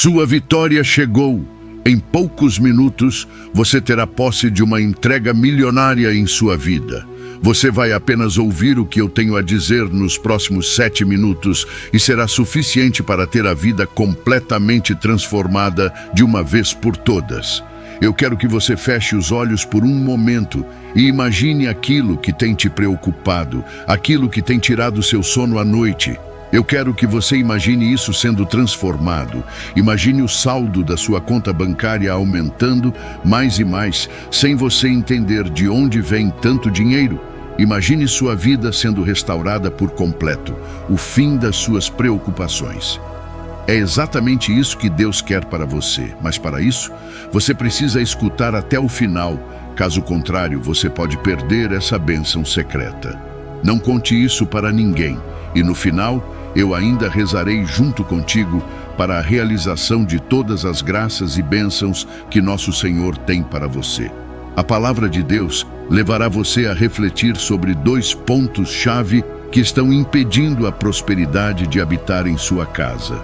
Sua vitória chegou. Em poucos minutos, você terá posse de uma entrega milionária em sua vida. Você vai apenas ouvir o que eu tenho a dizer nos próximos 7 minutos e será suficiente para ter a vida completamente transformada de uma vez por todas. Eu quero que você feche os olhos por um momento e imagine aquilo que tem te preocupado, aquilo que tem tirado seu sono à noite. Eu quero que você imagine isso sendo transformado. Imagine o saldo da sua conta bancária aumentando mais e mais, sem você entender de onde vem tanto dinheiro. Imagine sua vida sendo restaurada por completo, o fim das suas preocupações. É exatamente isso que Deus quer para você, mas para isso, você precisa escutar até o final. Caso contrário, você pode perder essa bênção secreta. Não conte isso para ninguém, e no final, eu ainda rezarei junto contigo para a realização de todas as graças e bênçãos que nosso Senhor tem para você. A palavra de Deus levará você a refletir sobre 2 pontos-chave que estão impedindo a prosperidade de habitar em sua casa.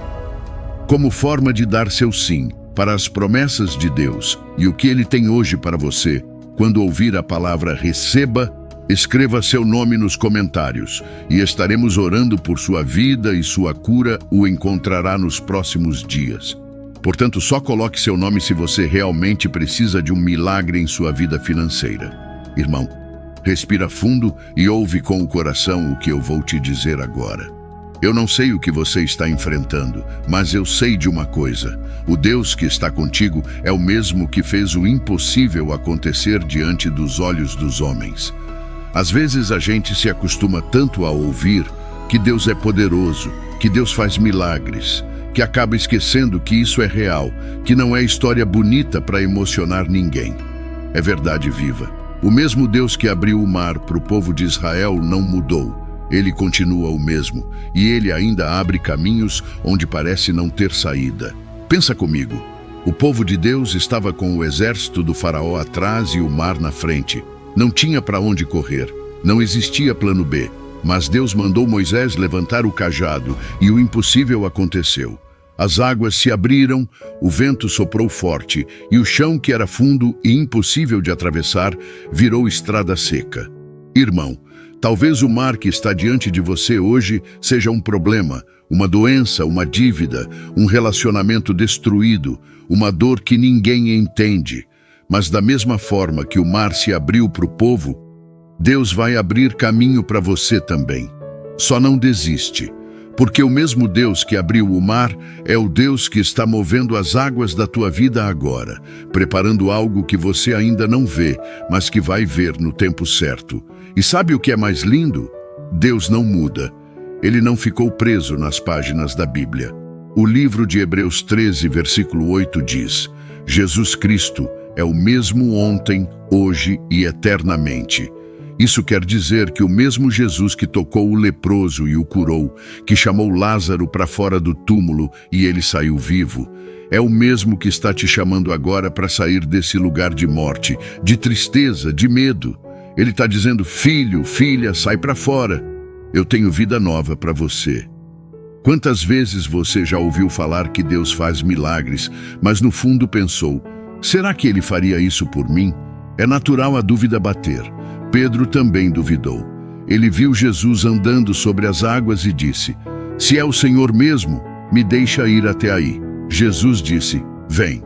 Como forma de dar seu sim para as promessas de Deus e o que Ele tem hoje para você, quando ouvir a palavra receba, escreva seu nome nos comentários e estaremos orando por sua vida e sua cura o encontrará nos próximos dias. Portanto, só coloque seu nome se você realmente precisa de um milagre em sua vida financeira. Irmão, respira fundo e ouve com o coração o que eu vou te dizer agora. Eu não sei o que você está enfrentando, mas eu sei de uma coisa. O Deus que está contigo é o mesmo que fez o impossível acontecer diante dos olhos dos homens. Às vezes a gente se acostuma tanto a ouvir que Deus é poderoso, que Deus faz milagres, que acaba esquecendo que isso é real, que não é história bonita para emocionar ninguém. É verdade viva. O mesmo Deus que abriu o mar para o povo de Israel não mudou. Ele continua o mesmo, e Ele ainda abre caminhos onde parece não ter saída. Pensa comigo. O povo de Deus estava com o exército do faraó atrás e o mar na frente. Não tinha para onde correr, não existia plano B, mas Deus mandou Moisés levantar o cajado e o impossível aconteceu. As águas se abriram, o vento soprou forte e o chão que era fundo e impossível de atravessar virou estrada seca. Irmão, talvez o mar que está diante de você hoje seja um problema, uma doença, uma dívida, um relacionamento destruído, uma dor que ninguém entende. Mas da mesma forma que o mar se abriu para o povo, Deus vai abrir caminho para você também. Só não desiste, porque o mesmo Deus que abriu o mar é o Deus que está movendo as águas da tua vida agora, preparando algo que você ainda não vê, mas que vai ver no tempo certo. E sabe o que é mais lindo? Deus não muda. Ele não ficou preso nas páginas da Bíblia. O livro de Hebreus 13, versículo 8 diz: Jesus Cristo é o mesmo ontem, hoje e eternamente. Isso quer dizer que o mesmo Jesus que tocou o leproso e o curou, que chamou Lázaro para fora do túmulo e ele saiu vivo, é o mesmo que está te chamando agora para sair desse lugar de morte, de tristeza, de medo. Ele está dizendo: filho, filha, sai para fora. Eu tenho vida nova para você. Quantas vezes você já ouviu falar que Deus faz milagres, mas no fundo pensou: será que Ele faria isso por mim? É natural a dúvida bater. Pedro também duvidou. Ele viu Jesus andando sobre as águas e disse: se é o Senhor mesmo, me deixa ir até aí. Jesus disse: vem.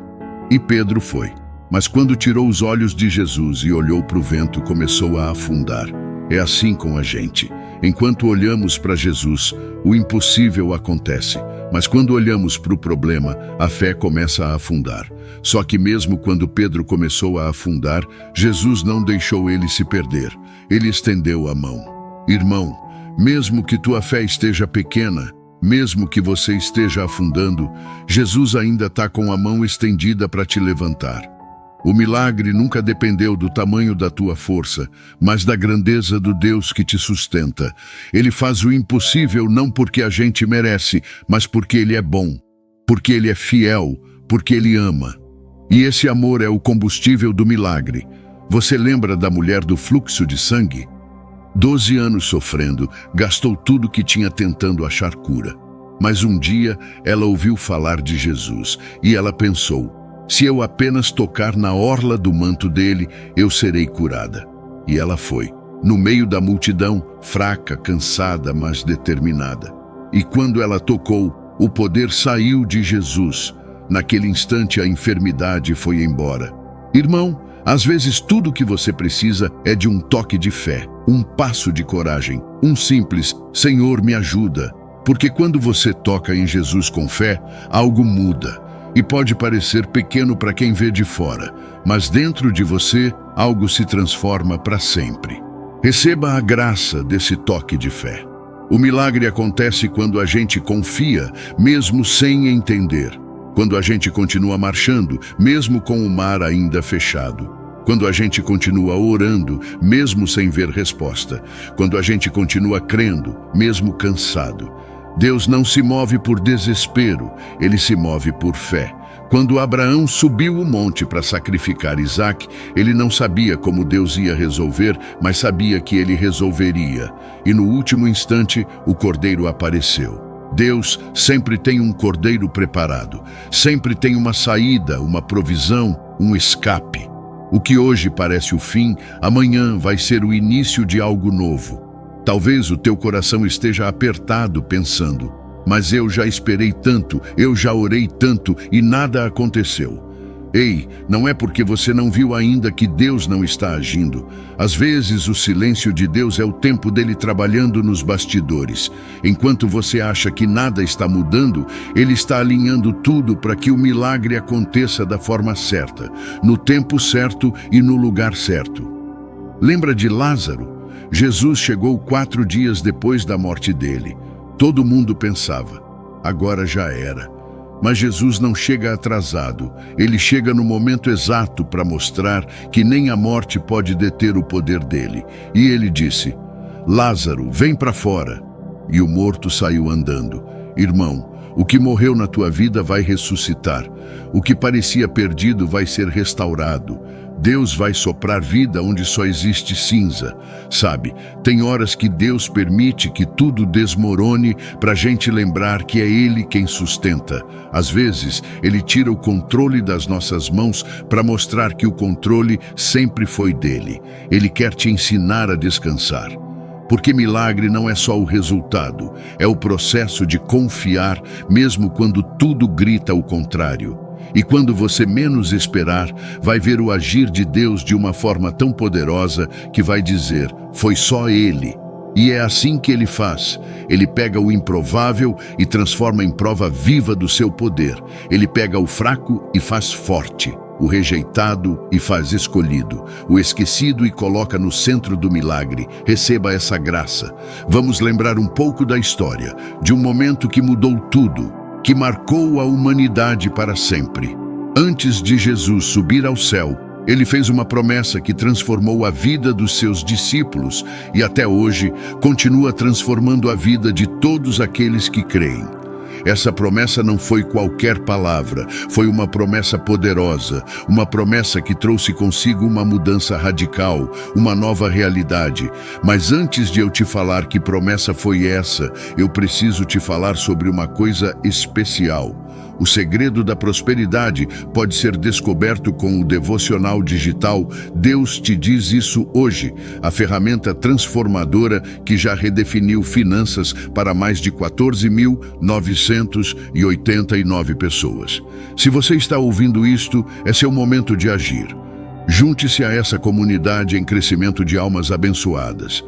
E Pedro foi. Mas quando tirou os olhos de Jesus e olhou para o vento, começou a afundar. É assim com a gente. Enquanto olhamos para Jesus, o impossível acontece. Mas quando olhamos para o problema, a fé começa a afundar. Só que mesmo quando Pedro começou a afundar, Jesus não deixou ele se perder. Ele estendeu a mão. Irmão, mesmo que tua fé esteja pequena, mesmo que você esteja afundando, Jesus ainda está com a mão estendida para te levantar. O milagre nunca dependeu do tamanho da tua força, mas da grandeza do Deus que te sustenta. Ele faz o impossível não porque a gente merece, mas porque Ele é bom, porque Ele é fiel, porque Ele ama. E esse amor é o combustível do milagre. Você lembra da mulher do fluxo de sangue? 12 anos sofrendo, gastou tudo que tinha tentando achar cura. Mas um dia ela ouviu falar de Jesus e ela pensou: se eu apenas tocar na orla do manto dele, eu serei curada. E ela foi, no meio da multidão, fraca, cansada, mas determinada. E quando ela tocou, o poder saiu de Jesus. Naquele instante a enfermidade foi embora. Irmão, às vezes tudo o que você precisa é de um toque de fé, um passo de coragem, um simples "Senhor, me ajuda". Porque quando você toca em Jesus com fé, algo muda. E pode parecer pequeno para quem vê de fora, mas dentro de você, algo se transforma para sempre. Receba a graça desse toque de fé. O milagre acontece quando a gente confia, mesmo sem entender. Quando a gente continua marchando, mesmo com o mar ainda fechado. Quando a gente continua orando, mesmo sem ver resposta. Quando a gente continua crendo, mesmo cansado. Deus não se move por desespero, ele se move por fé. Quando Abraão subiu o monte para sacrificar Isaque, ele não sabia como Deus ia resolver, mas sabia que ele resolveria. E no último instante, o cordeiro apareceu. Deus sempre tem um cordeiro preparado, sempre tem uma saída, uma provisão, um escape. O que hoje parece o fim, amanhã vai ser o início de algo novo. Talvez o teu coração esteja apertado pensando: mas eu já esperei tanto, eu já orei tanto e nada aconteceu. Ei, não é porque você não viu ainda que Deus não está agindo. Às vezes o silêncio de Deus é o tempo dele trabalhando nos bastidores. Enquanto você acha que nada está mudando, ele está alinhando tudo para que o milagre aconteça da forma certa, no tempo certo e no lugar certo. Lembra de Lázaro? Jesus chegou 4 dias depois da morte dele. Todo mundo pensava: agora já era. Mas Jesus não chega atrasado. Ele chega no momento exato para mostrar que nem a morte pode deter o poder dele. E ele disse: Lázaro, vem para fora. E o morto saiu andando. Irmão, o que morreu na tua vida vai ressuscitar. O que parecia perdido vai ser restaurado. Deus vai soprar vida onde só existe cinza. Sabe, tem horas que Deus permite que tudo desmorone para a gente lembrar que é Ele quem sustenta. Às vezes, Ele tira o controle das nossas mãos para mostrar que o controle sempre foi dele. Ele quer te ensinar a descansar. Porque milagre não é só o resultado, é o processo de confiar, mesmo quando tudo grita o contrário. E quando você menos esperar, vai ver o agir de Deus de uma forma tão poderosa que vai dizer: foi só Ele. E é assim que Ele faz. Ele pega o improvável e transforma em prova viva do seu poder. Ele pega o fraco e faz forte, o rejeitado e faz escolhido, o esquecido e coloca no centro do milagre. Receba essa graça. Vamos lembrar um pouco da história, de um momento que mudou tudo, que marcou a humanidade para sempre. Antes de Jesus subir ao céu, ele fez uma promessa que transformou a vida dos seus discípulos e até hoje continua transformando a vida de todos aqueles que creem. Essa promessa não foi qualquer palavra, foi uma promessa poderosa, uma promessa que trouxe consigo uma mudança radical, uma nova realidade. Mas antes de eu te falar que promessa foi essa, eu preciso te falar sobre uma coisa especial. O segredo da prosperidade pode ser descoberto com o devocional digital Deus te diz isso hoje, a ferramenta transformadora que já redefiniu finanças para mais de 14.989 pessoas. Se você está ouvindo isto, é seu momento de agir. Junte-se a essa comunidade em crescimento de almas abençoadas.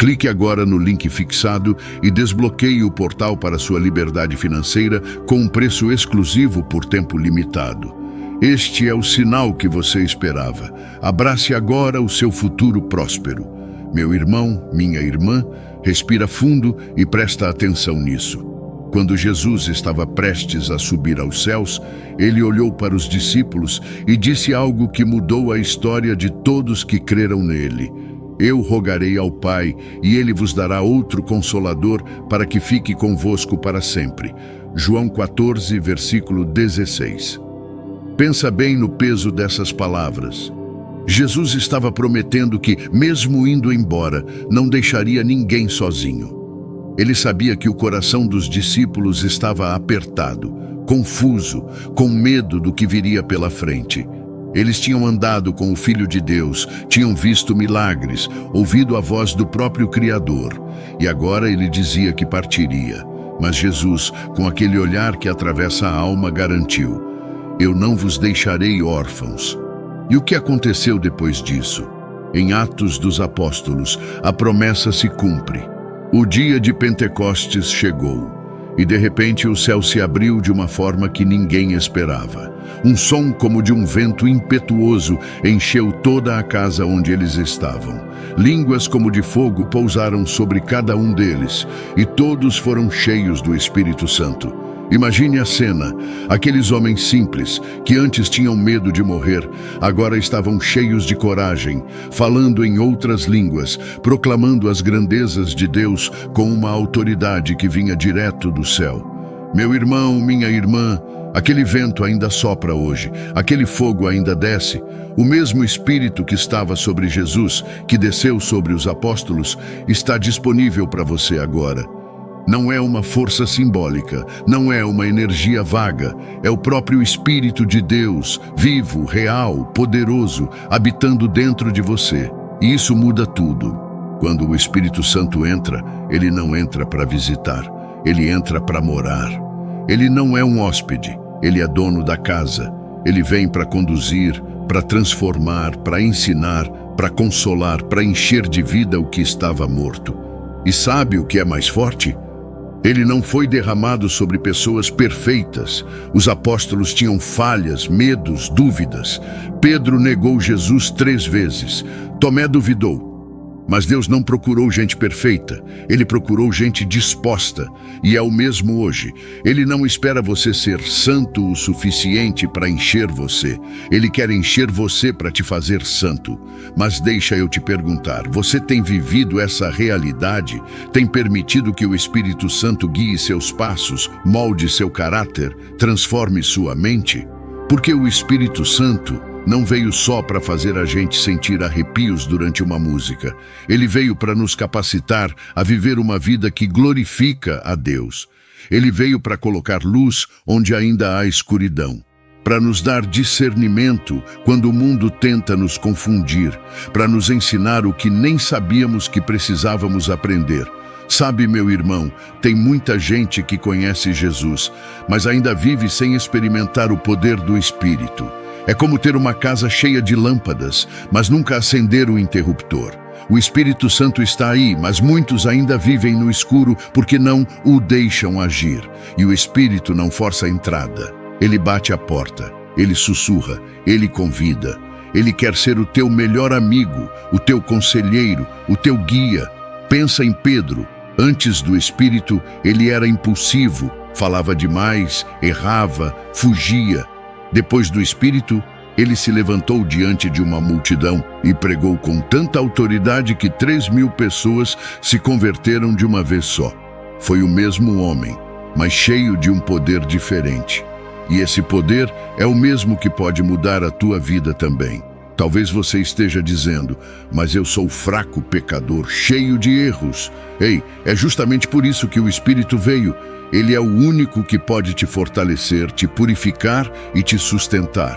Clique agora no link fixado e desbloqueie o portal para sua liberdade financeira com um preço exclusivo por tempo limitado. Este é o sinal que você esperava. Abrace agora o seu futuro próspero. Meu irmão, minha irmã, respira fundo e presta atenção nisso. Quando Jesus estava prestes a subir aos céus, ele olhou para os discípulos e disse algo que mudou a história de todos que creram nele. Eu rogarei ao Pai, e Ele vos dará outro Consolador para que fique convosco para sempre. João 14, versículo 16. Pensa bem no peso dessas palavras. Jesus estava prometendo que, mesmo indo embora, não deixaria ninguém sozinho. Ele sabia que o coração dos discípulos estava apertado, confuso, com medo do que viria pela frente. Eles tinham andado com o Filho de Deus, tinham visto milagres, ouvido a voz do próprio Criador, e agora ele dizia que partiria. Mas Jesus, com aquele olhar que atravessa a alma, garantiu: eu não vos deixarei órfãos. E o que aconteceu depois disso? Em Atos dos Apóstolos, a promessa se cumpre. O dia de Pentecostes chegou, e de repente o céu se abriu de uma forma que ninguém esperava. Um som como de um vento impetuoso encheu toda a casa onde eles estavam. Línguas como de fogo pousaram sobre cada um deles, e todos foram cheios do Espírito Santo. Imagine a cena. Aqueles homens simples, que antes tinham medo de morrer, agora estavam cheios de coragem, falando em outras línguas, proclamando as grandezas de Deus com uma autoridade que vinha direto do céu. Meu irmão, minha irmã, aquele vento ainda sopra hoje, aquele fogo ainda desce. O mesmo Espírito que estava sobre Jesus, que desceu sobre os apóstolos, está disponível para você agora. Não é uma força simbólica, não é uma energia vaga, é o próprio Espírito de Deus, vivo, real, poderoso, habitando dentro de você. E isso muda tudo. Quando o Espírito Santo entra, ele não entra para visitar, ele entra para morar. Ele não é um hóspede, ele é dono da casa. Ele vem para conduzir, para transformar, para ensinar, para consolar, para encher de vida o que estava morto. E sabe o que é mais forte? Ele não foi derramado sobre pessoas perfeitas. Os apóstolos tinham falhas, medos, dúvidas. Pedro negou Jesus 3 vezes. Tomé duvidou. Mas Deus não procurou gente perfeita. Ele procurou gente disposta. E é o mesmo hoje. Ele não espera você ser santo o suficiente para encher você. Ele quer encher você para te fazer santo. Mas deixa eu te perguntar, você tem vivido essa realidade? Tem permitido que o Espírito Santo guie seus passos, molde seu caráter, transforme sua mente? Porque o Espírito Santo não veio só para fazer a gente sentir arrepios durante uma música. Ele veio para nos capacitar a viver uma vida que glorifica a Deus. Ele veio para colocar luz onde ainda há escuridão, para nos dar discernimento quando o mundo tenta nos confundir, para nos ensinar o que nem sabíamos que precisávamos aprender. Sabe, meu irmão, tem muita gente que conhece Jesus, mas ainda vive sem experimentar o poder do Espírito. É como ter uma casa cheia de lâmpadas, mas nunca acender o interruptor. O Espírito Santo está aí, mas muitos ainda vivem no escuro porque não o deixam agir. E o Espírito não força a entrada. Ele bate a porta, ele sussurra, ele convida. Ele quer ser o teu melhor amigo, o teu conselheiro, o teu guia. Pensa em Pedro. Antes do Espírito, ele era impulsivo, falava demais, errava, fugia. Depois do Espírito, ele se levantou diante de uma multidão e pregou com tanta autoridade que 3.000 pessoas se converteram de uma vez só. Foi o mesmo homem, mas cheio de um poder diferente. E esse poder é o mesmo que pode mudar a tua vida também. Talvez você esteja dizendo, mas eu sou fraco pecador, cheio de erros. Ei, é justamente por isso que o Espírito veio. Ele é o único que pode te fortalecer, te purificar e te sustentar.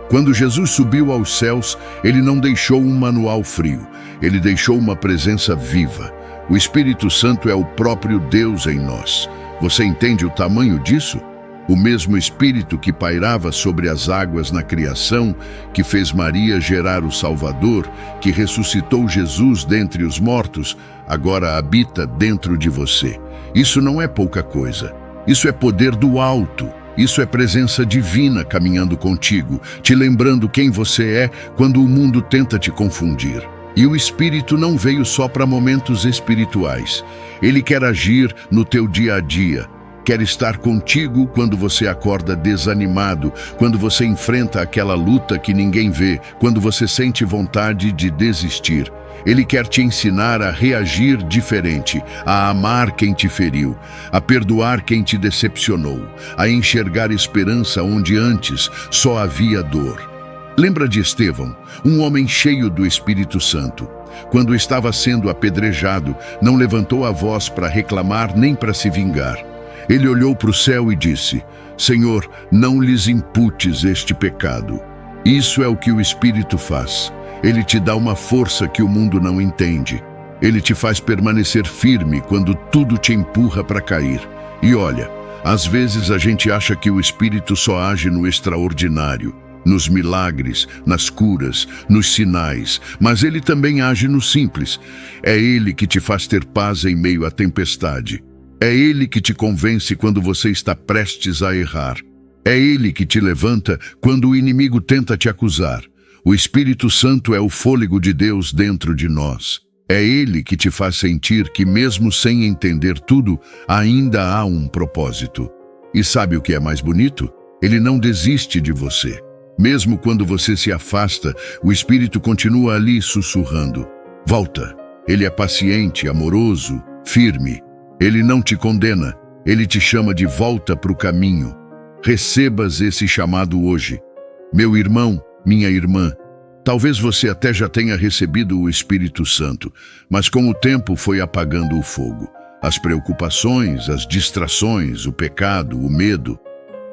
Quando Jesus subiu aos céus, ele não deixou um manual frio, ele deixou uma presença viva. O Espírito Santo é o próprio Deus em nós. Você entende o tamanho disso? O mesmo Espírito que pairava sobre as águas na criação, que fez Maria gerar o Salvador, que ressuscitou Jesus dentre os mortos, agora habita dentro de você. Isso não é pouca coisa. Isso é poder do alto. Isso é presença divina caminhando contigo, te lembrando quem você é quando o mundo tenta te confundir. E o Espírito não veio só para momentos espirituais. Ele quer agir no teu dia a dia. Quer estar contigo quando você acorda desanimado, quando você enfrenta aquela luta que ninguém vê, quando você sente vontade de desistir. Ele quer te ensinar a reagir diferente, a amar quem te feriu, a perdoar quem te decepcionou, a enxergar esperança onde antes só havia dor. Lembra de Estevão, um homem cheio do Espírito Santo. quando estava sendo apedrejado, não levantou a voz para reclamar nem para se vingar. Ele olhou para o céu e disse: Senhor, não lhes imputes este pecado. Isso é o que o Espírito faz. Ele te dá uma força que o mundo não entende. Ele te faz permanecer firme quando tudo te empurra para cair. E olha, às vezes a gente acha que o Espírito só age no extraordinário, nos milagres, nas curas, nos sinais, mas ele também age no simples. É ele que te faz ter paz em meio à tempestade. É ele que te convence quando você está prestes a errar. É ele que te levanta quando o inimigo tenta te acusar. O Espírito Santo é o fôlego de Deus dentro de nós. É ele que te faz sentir que, mesmo sem entender tudo, ainda há um propósito. E sabe o que é mais bonito? Ele não desiste de você. Mesmo quando você se afasta, o Espírito continua ali sussurrando: volta. Ele é paciente, amoroso, firme. Ele não te condena, ele te chama de volta para o caminho. Recebas esse chamado hoje. Meu irmão, minha irmã, talvez você até já tenha recebido o Espírito Santo, mas com o tempo foi apagando o fogo. As preocupações, as distrações, o pecado, o medo,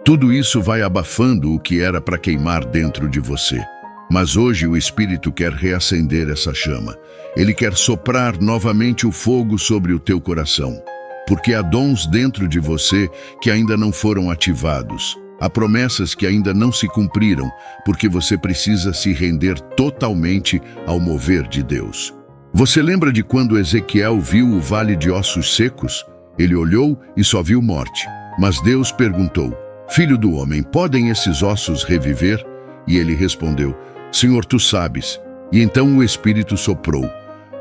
tudo isso vai abafando o que era para queimar dentro de você. Mas hoje o Espírito quer reacender essa chama. Ele quer soprar novamente o fogo sobre o teu coração. Porque há dons dentro de você que ainda não foram ativados. Há promessas que ainda não se cumpriram, porque você precisa se render totalmente ao mover de Deus. Você lembra de quando Ezequiel viu o vale de ossos secos? Ele olhou e só viu morte. Mas Deus perguntou: Filho do homem, podem esses ossos reviver? E ele respondeu: Senhor, tu sabes. E então o Espírito soprou.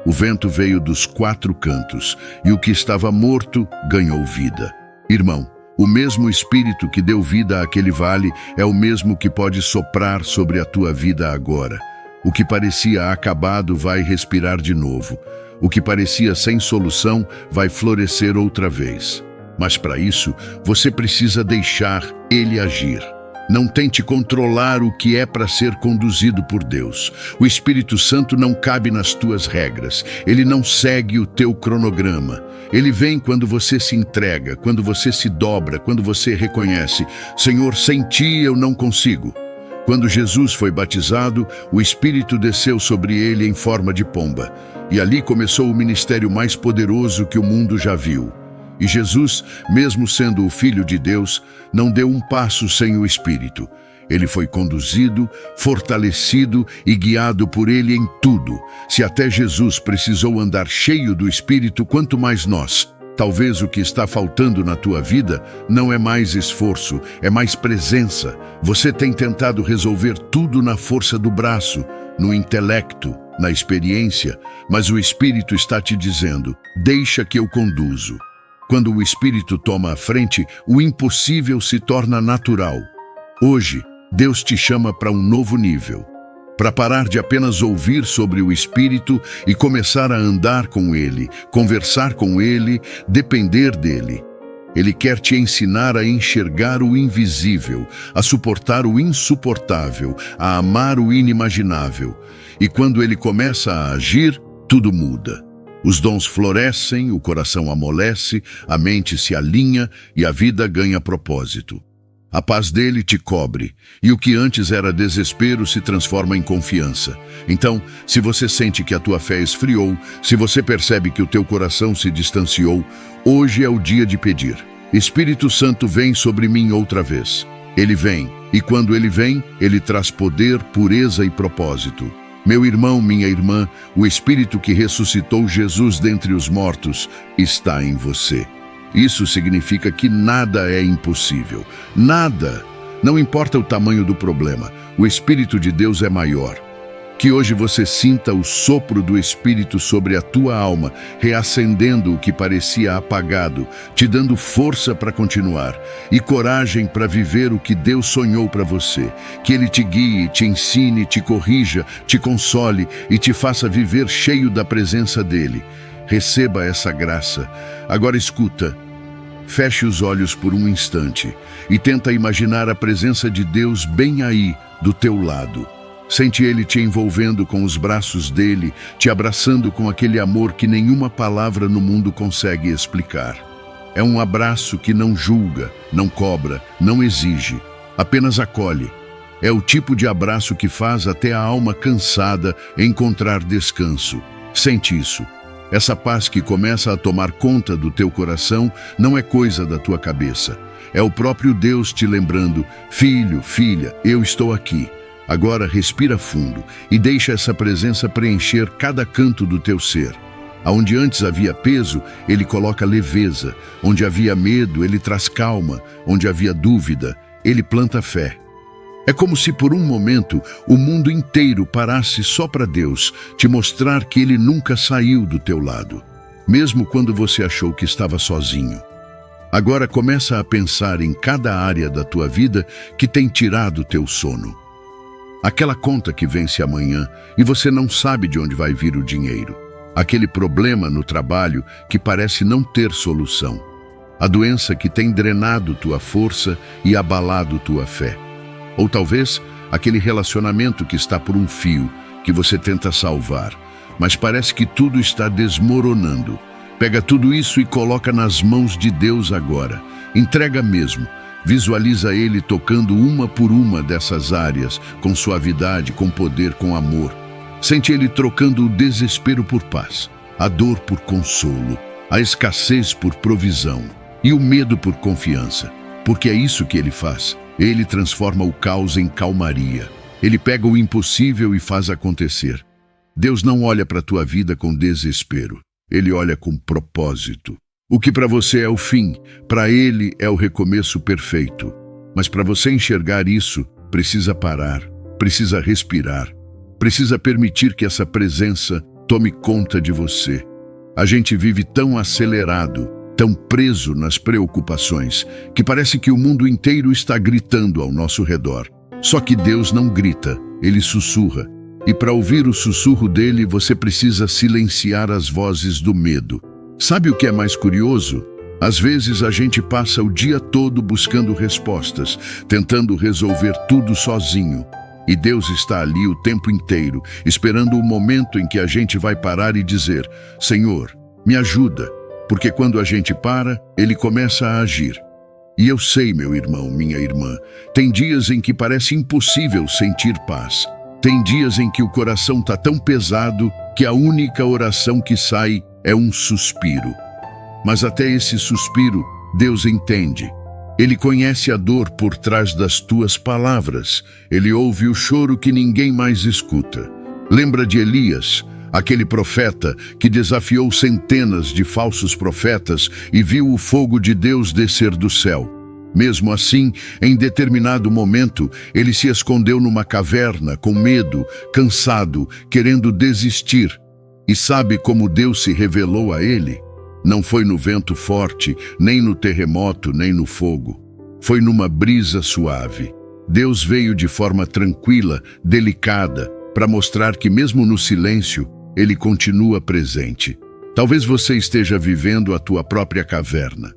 O vento veio dos 4 cantos, e o que estava morto ganhou vida. Irmão, o mesmo Espírito que deu vida àquele vale é o mesmo que pode soprar sobre a tua vida agora. O que parecia acabado vai respirar de novo. O que parecia sem solução vai florescer outra vez. Mas para isso, você precisa deixar ele agir. Não tente controlar o que é para ser conduzido por Deus. O Espírito Santo não cabe nas tuas regras. Ele não segue o teu cronograma. Ele vem quando você se entrega, quando você se dobra, quando você reconhece: Senhor, sem ti eu não consigo. Quando Jesus foi batizado, o Espírito desceu sobre ele em forma de pomba. E ali começou o ministério mais poderoso que o mundo já viu. E Jesus, mesmo sendo o Filho de Deus, não deu um passo sem o Espírito. Ele foi conduzido, fortalecido e guiado por ele em tudo. Se até Jesus precisou andar cheio do Espírito, quanto mais nós. Talvez o que está faltando na tua vida não é mais esforço, é mais presença. Você tem tentado resolver tudo na força do braço, no intelecto, na experiência, mas o Espírito está te dizendo: deixa que eu conduzo. Quando o Espírito toma a frente, o impossível se torna natural. Hoje, Deus te chama para um novo nível, para parar de apenas ouvir sobre o Espírito e começar a andar com Ele, conversar com Ele, depender dEle. Ele quer te ensinar a enxergar o invisível, a suportar o insuportável, a amar o inimaginável. E quando Ele começa a agir, tudo muda. Os dons florescem, o coração amolece, a mente se alinha e a vida ganha propósito. A paz dele te cobre, e o que antes era desespero se transforma em confiança. Então, se você sente que a tua fé esfriou, se você percebe que o teu coração se distanciou, hoje é o dia de pedir: Espírito Santo, vem sobre mim outra vez. Ele vem, e quando ele vem, ele traz poder, pureza e propósito. Meu irmão, minha irmã, o Espírito que ressuscitou Jesus dentre os mortos está em você. Isso significa que nada é impossível. Nada. Não importa o tamanho do problema, o Espírito de Deus é maior. Que hoje você sinta o sopro do Espírito sobre a tua alma, reacendendo o que parecia apagado, te dando força para continuar e coragem para viver o que Deus sonhou para você. Que Ele te guie, te ensine, te corrija, te console e te faça viver cheio da presença dEle. Receba essa graça. Agora escuta. Feche os olhos por um instante e tenta imaginar a presença de Deus bem aí, do teu lado. Sente ele te envolvendo com os braços dele, te abraçando com aquele amor que nenhuma palavra no mundo consegue explicar. É um abraço que não julga, não cobra, não exige, apenas acolhe. É o tipo de abraço que faz até a alma cansada encontrar descanso. Sente isso. Essa paz que começa a tomar conta do teu coração não é coisa da tua cabeça. É o próprio Deus te lembrando: filho, filha, eu estou aqui. Agora respira fundo e deixa essa presença preencher cada canto do teu ser. Aonde antes havia peso, ele coloca leveza. Onde havia medo, ele traz calma. Onde havia dúvida, ele planta fé. É como se por um momento o mundo inteiro parasse só para Deus te mostrar que ele nunca saiu do teu lado, mesmo quando você achou que estava sozinho. Agora começa a pensar em cada área da tua vida que tem tirado o teu sono. Aquela conta que vence amanhã e você não sabe de onde vai vir o dinheiro. Aquele problema no trabalho que parece não ter solução. A doença que tem drenado tua força e abalado tua fé. Ou talvez aquele relacionamento que está por um fio, que você tenta salvar, mas parece que tudo está desmoronando. Pega tudo isso e coloca nas mãos de Deus agora. Entrega mesmo. Visualiza Ele tocando uma por uma dessas áreas, com suavidade, com poder, com amor. Sente Ele trocando o desespero por paz, a dor por consolo, a escassez por provisão e o medo por confiança. Porque é isso que Ele faz. Ele transforma o caos em calmaria. Ele pega o impossível e faz acontecer. Deus não olha para a tua vida com desespero. Ele olha com propósito. O que para você é o fim, para Ele é o recomeço perfeito. Mas para você enxergar isso, precisa parar, precisa respirar, precisa permitir que essa presença tome conta de você. A gente vive tão acelerado, tão preso nas preocupações, que parece que o mundo inteiro está gritando ao nosso redor. Só que Deus não grita, Ele sussurra. E para ouvir o sussurro dele, você precisa silenciar as vozes do medo. Sabe o que é mais curioso? Às vezes a gente passa o dia todo buscando respostas, tentando resolver tudo sozinho. E Deus está ali o tempo inteiro, esperando o momento em que a gente vai parar e dizer: Senhor, me ajuda. Porque quando a gente para, Ele começa a agir. E eu sei, meu irmão, minha irmã, tem dias em que parece impossível sentir paz. Tem dias em que o coração está tão pesado que a única oração que sai é um suspiro. Mas até esse suspiro, Deus entende. Ele conhece a dor por trás das tuas palavras. Ele ouve o choro que ninguém mais escuta. Lembra de Elias, aquele profeta que desafiou centenas de falsos profetas e viu o fogo de Deus descer do céu. Mesmo assim, em determinado momento, ele se escondeu numa caverna, com medo, cansado, querendo desistir. E sabe como Deus se revelou a ele? Não foi no vento forte, nem no terremoto, nem no fogo. Foi numa brisa suave. Deus veio de forma tranquila, delicada, para mostrar que mesmo no silêncio, Ele continua presente. Talvez você esteja vivendo a tua própria caverna.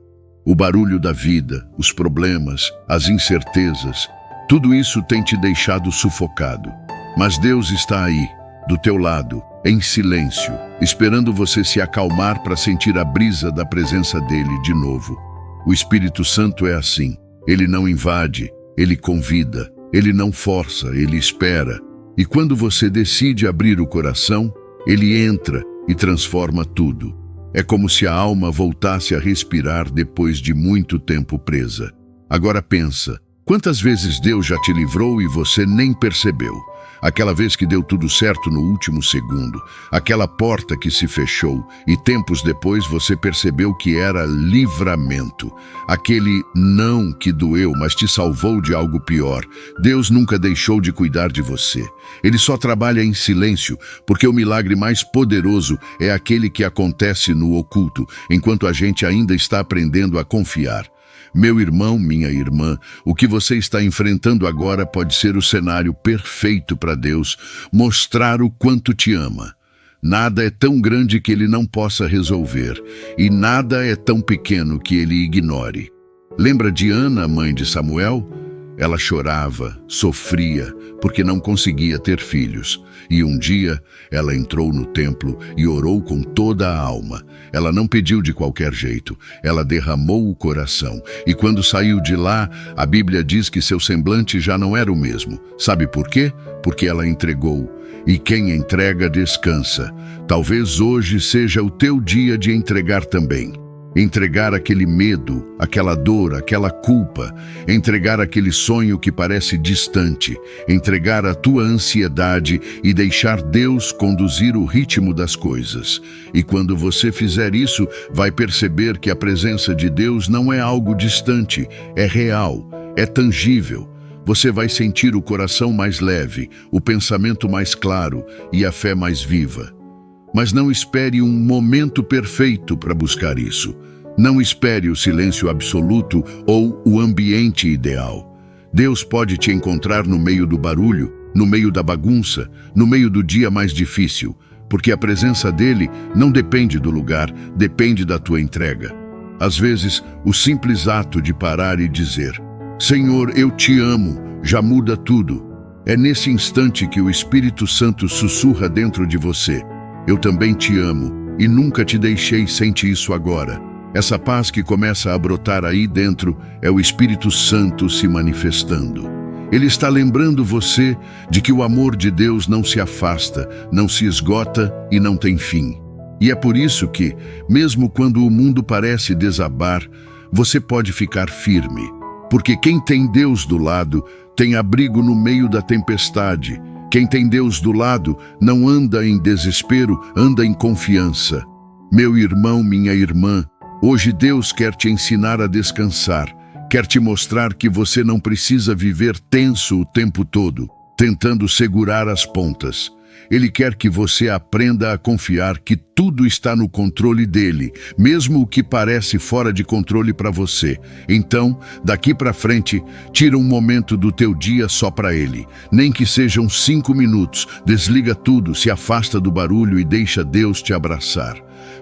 O barulho da vida, os problemas, as incertezas, tudo isso tem te deixado sufocado. Mas Deus está aí, do teu lado, em silêncio, esperando você se acalmar para sentir a brisa da presença dele de novo. O Espírito Santo é assim. Ele não invade, ele convida, ele não força, ele espera. E quando você decide abrir o coração, ele entra e transforma tudo. É como se a alma voltasse a respirar depois de muito tempo presa. Agora pensa, quantas vezes Deus já te livrou e você nem percebeu? Aquela vez que deu tudo certo no último segundo, aquela porta que se fechou e tempos depois você percebeu que era livramento. Aquele não que doeu, mas te salvou de algo pior. Deus nunca deixou de cuidar de você. Ele só trabalha em silêncio, porque o milagre mais poderoso é aquele que acontece no oculto, enquanto a gente ainda está aprendendo a confiar. Meu irmão, minha irmã, o que você está enfrentando agora pode ser o cenário perfeito para Deus mostrar o quanto te ama. Nada é tão grande que Ele não possa resolver, e nada é tão pequeno que Ele ignore. Lembra de Ana, mãe de Samuel? Ela chorava, sofria, porque não conseguia ter filhos. E um dia, ela entrou no templo e orou com toda a alma. Ela não pediu de qualquer jeito, ela derramou o coração. E quando saiu de lá, a Bíblia diz que seu semblante já não era o mesmo. Sabe por quê? Porque ela entregou. E quem entrega, descansa. Talvez hoje seja o teu dia de entregar também. Entregar aquele medo, aquela dor, aquela culpa, entregar aquele sonho que parece distante, entregar a tua ansiedade e deixar Deus conduzir o ritmo das coisas. E quando você fizer isso, vai perceber que a presença de Deus não é algo distante, é real, é tangível. Você vai sentir o coração mais leve, o pensamento mais claro e a fé mais viva. Mas não espere um momento perfeito para buscar isso. Não espere o silêncio absoluto ou o ambiente ideal. Deus pode te encontrar no meio do barulho, no meio da bagunça, no meio do dia mais difícil, porque a presença dele não depende do lugar, depende da tua entrega. Às vezes, o simples ato de parar e dizer: Senhor, eu te amo, já muda tudo. É nesse instante que o Espírito Santo sussurra dentro de você: eu também te amo e nunca te deixei, sente isso agora. Essa paz que começa a brotar aí dentro é o Espírito Santo se manifestando. Ele está lembrando você de que o amor de Deus não se afasta, não se esgota e não tem fim. E é por isso que, mesmo quando o mundo parece desabar, você pode ficar firme. Porque quem tem Deus do lado tem abrigo no meio da tempestade. Quem tem Deus do lado não anda em desespero, anda em confiança. Meu irmão, minha irmã, hoje Deus quer te ensinar a descansar, quer te mostrar que você não precisa viver tenso o tempo todo, tentando segurar as pontas. Ele quer que você aprenda a confiar que tudo está no controle dele, mesmo o que parece fora de controle para você. Então, daqui para frente, tira um momento do teu dia só para ele. Nem que sejam 5 minutos, desliga tudo, se afasta do barulho e deixa Deus te abraçar.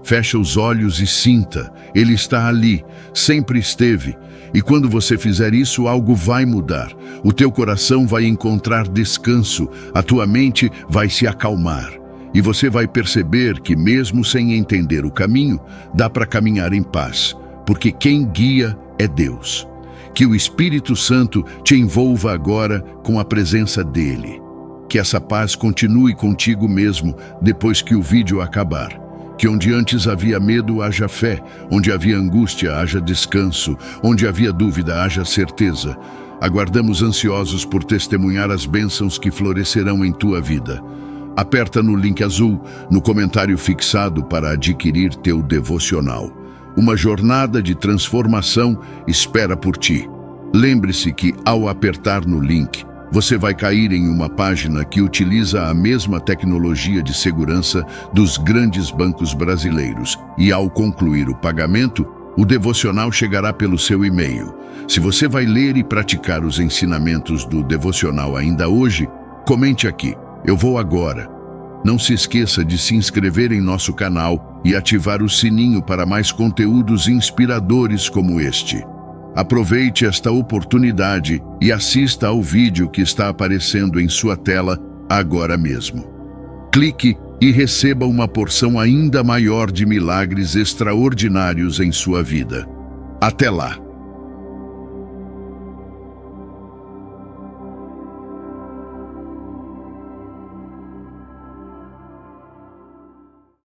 Fecha os olhos e sinta, ele está ali, sempre esteve. E quando você fizer isso, algo vai mudar. O teu coração vai encontrar descanso, a tua mente vai se acalmar. E você vai perceber que mesmo sem entender o caminho, dá para caminhar em paz, porque quem guia é Deus. Que o Espírito Santo te envolva agora com a presença dele. Que essa paz continue contigo mesmo depois que o vídeo acabar. Que onde antes havia medo, haja fé. Onde havia angústia, haja descanso. Onde havia dúvida, haja certeza. Aguardamos ansiosos por testemunhar as bênçãos que florescerão em tua vida. Aperta no link azul, no comentário fixado para adquirir teu devocional. Uma jornada de transformação espera por ti. Lembre-se que, ao apertar no link, você vai cair em uma página que utiliza a mesma tecnologia de segurança dos grandes bancos brasileiros e, ao concluir o pagamento, o devocional chegará pelo seu e-mail. Se você vai ler e praticar os ensinamentos do devocional ainda hoje, comente aqui: eu vou agora. Não se esqueça de se inscrever em nosso canal e ativar o sininho para mais conteúdos inspiradores como este. Aproveite esta oportunidade e assista ao vídeo que está aparecendo em sua tela agora mesmo. Clique e receba uma porção ainda maior de milagres extraordinários em sua vida. Até lá!